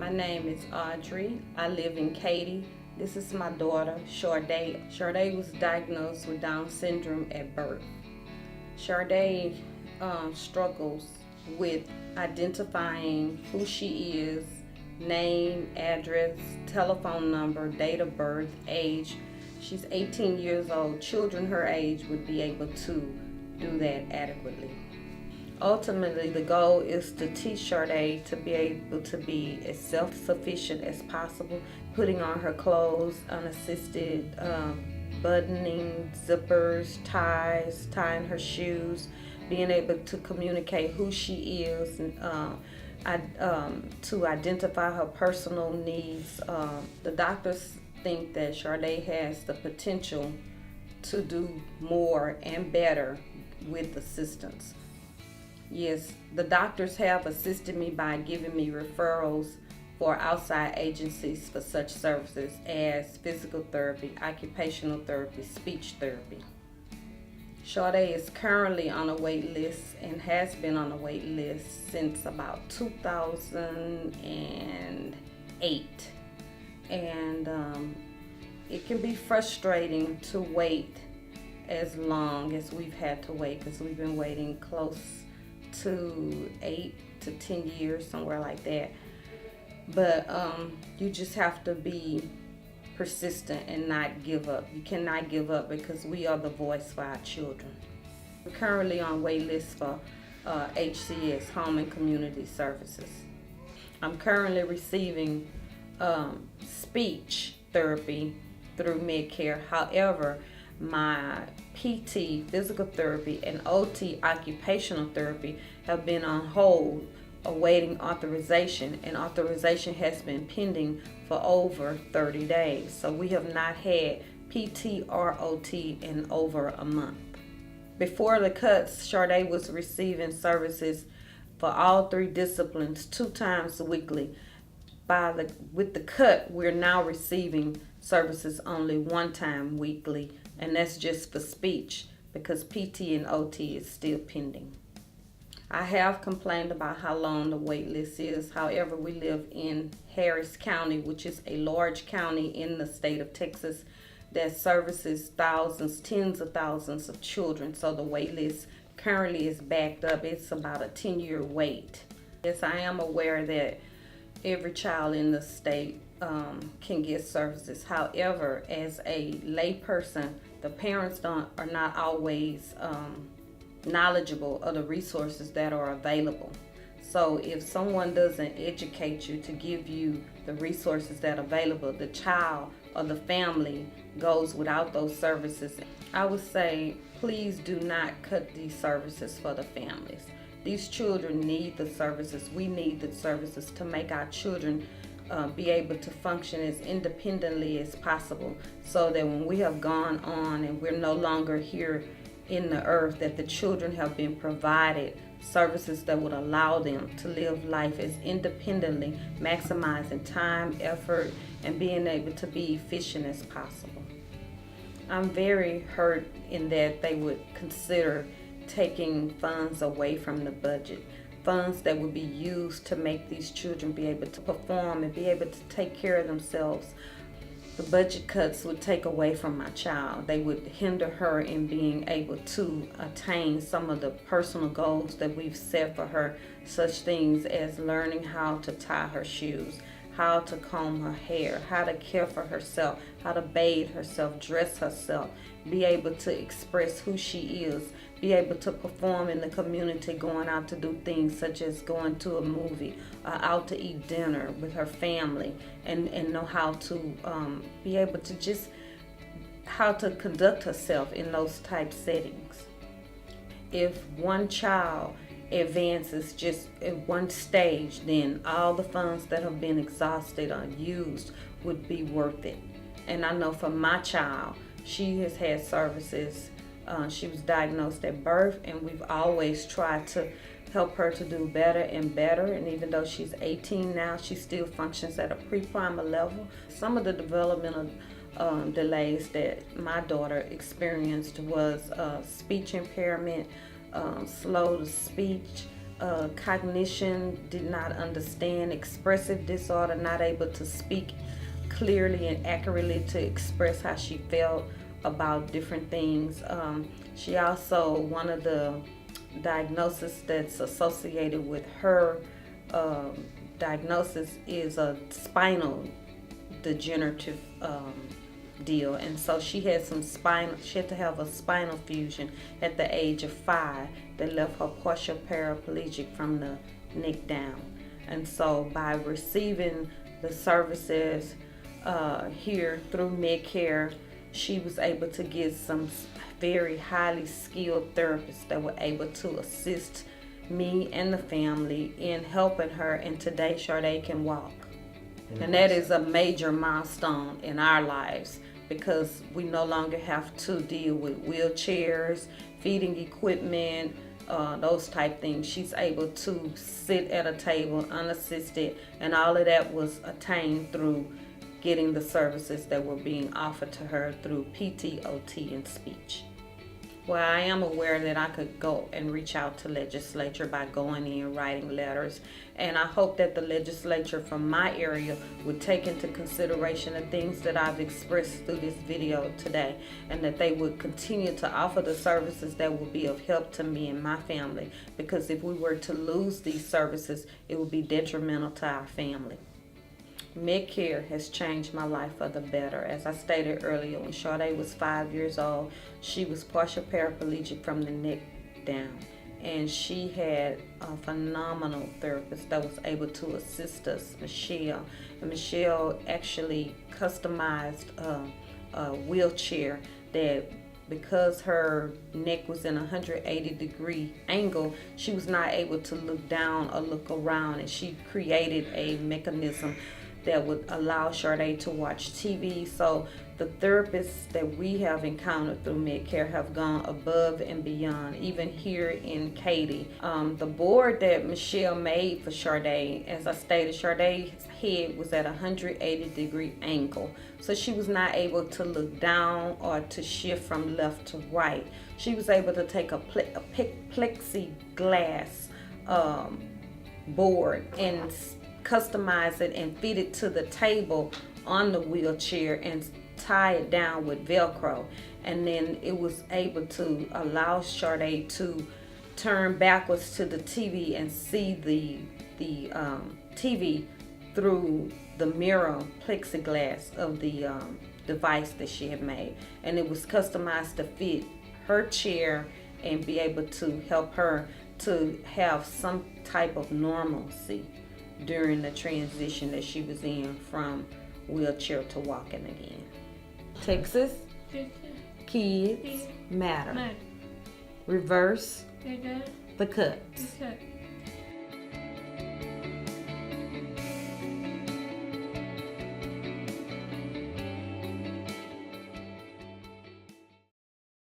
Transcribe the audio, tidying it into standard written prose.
My name is Audrey. I live in Katy. This is my daughter, Sade. Sade was diagnosed with Down syndrome at birth. Sade struggles with identifying who she is, name, address, telephone number, date of birth, age. She's 18 years old. Children her age would be able to do that adequately. Ultimately, the goal is to teach Sade to be able to be as self-sufficient as possible, putting on her clothes, unassisted, buttoning, zippers, ties, tying her shoes, being able to communicate who she is, and to identify her personal needs. The doctors think that Sade has the potential to do more and better with assistance. Yes, the doctors have assisted me by giving me referrals for outside agencies for such services as physical therapy, occupational therapy, speech therapy. Sade is currently on a wait list and has been on a wait list since about 2008. And it can be frustrating to wait as long as we've had to wait, because we've been waiting close to 8 to 10 years, somewhere like that. But you just have to be persistent and not give up. You cannot give up, because we are the voice for our children. We're currently on wait list for HCS, Home and Community Services. I'm currently receiving speech therapy through MedCare. However, my PT, physical therapy, and OT, occupational therapy, have been on hold awaiting authorization, and authorization has been pending for over 30 days. So we have not had PT or OT in over a month. Before the cuts, Sade was receiving services for all 3 disciplines 2 times weekly. With the cut, we're now receiving services only 1 time weekly, and that's just for speech, because PT and OT is still pending. I have complained about how long the wait list is. However, we live in Harris County, which is a large county in the state of Texas that services thousands, tens of thousands of children. So the wait list currently is backed up. It's about a 10-year wait. Yes, I am aware that every child in the state can get services. However, as a layperson, the parents are not always knowledgeable of the resources that are available. So if someone doesn't educate you to give you the resources that are available, the child or the family goes without those services. I would say, please do not cut these services for the families. These children need the services. We need the services to make our children be able to function as independently as possible, so that when we have gone on and we're no longer here in the earth, that the children have been provided services that would allow them to live life as independently, maximizing time, effort, and being able to be efficient as possible. I'm very hurt in that they would consider taking funds away from the budget, funds that would be used to make these children be able to perform and be able to take care of themselves. The budget cuts would take away from my child. They would hinder her in being able to attain some of the personal goals that we've set for her, such things as learning how to tie her shoes, how to comb her hair, how to care for herself, how to bathe herself, dress herself, be able to express who she is, be able to perform in the community, going out to do things such as going to a movie, out to eat dinner with her family, and know how to be able to just how to conduct herself in those type settings. If one child advances just at one stage, then all the funds that have been exhausted or used would be worth it. And I know for my child, she has had services. She was diagnosed at birth, and we've always tried to help her to do better and better. And even though she's 18 now, she still functions at a pre-primer level. Some of the developmental delays that my daughter experienced was speech impairment, slow to speech, cognition, did not understand, expressive disorder, not able to speak clearly and accurately to express how she felt about different things. She also, one of the diagnoses that's associated with her diagnosis is a spinal degenerative deal, and so she had she had to have a spinal fusion at the age of 5 that left her partial paraplegic from the neck down. And so by receiving the services here through MedCare, she was able to get some very highly skilled therapists that were able to assist me and the family in helping her, and today Sade can walk. And that is a major milestone in our lives, because we no longer have to deal with wheelchairs, feeding equipment, those type things. She's able to sit at a table unassisted, and all of that was attained through getting the services that were being offered to her through PT, OT, and speech. Well, I am aware that I could go and reach out to legislature by going in and writing letters, and I hope that the legislature from my area would take into consideration the things that I've expressed through this video today, and that they would continue to offer the services that will be of help to me and my family, because if we were to lose these services, it would be detrimental to our family. MedCare has changed my life for the better. As I stated earlier, when Sade was 5 years old, she was partial paraplegic from the neck down, and she had a phenomenal therapist that was able to assist us, Michelle. And Michelle actually customized a wheelchair that, because her neck was in a 180-degree angle, she was not able to look down or look around, and she created a mechanism that would allow Sade to watch TV. So the therapists that we have encountered through MedCare have gone above and beyond, even here in Katy. The board that Michelle made for Sade, as I stated, Sade's head was at a 180-degree angle, so she was not able to look down or to shift from left to right. She was able to take a plexiglass board and customize it and fit it to the table on the wheelchair and tie it down with Velcro, and then it was able to allow Sade to turn backwards to the TV and see the TV through the mirror plexiglass of the device that she had made, and it was customized to fit her chair and be able to help her to have some type of normalcy during the transition that she was in from wheelchair to walking again. Texas, kids matter. Reverse the cuts.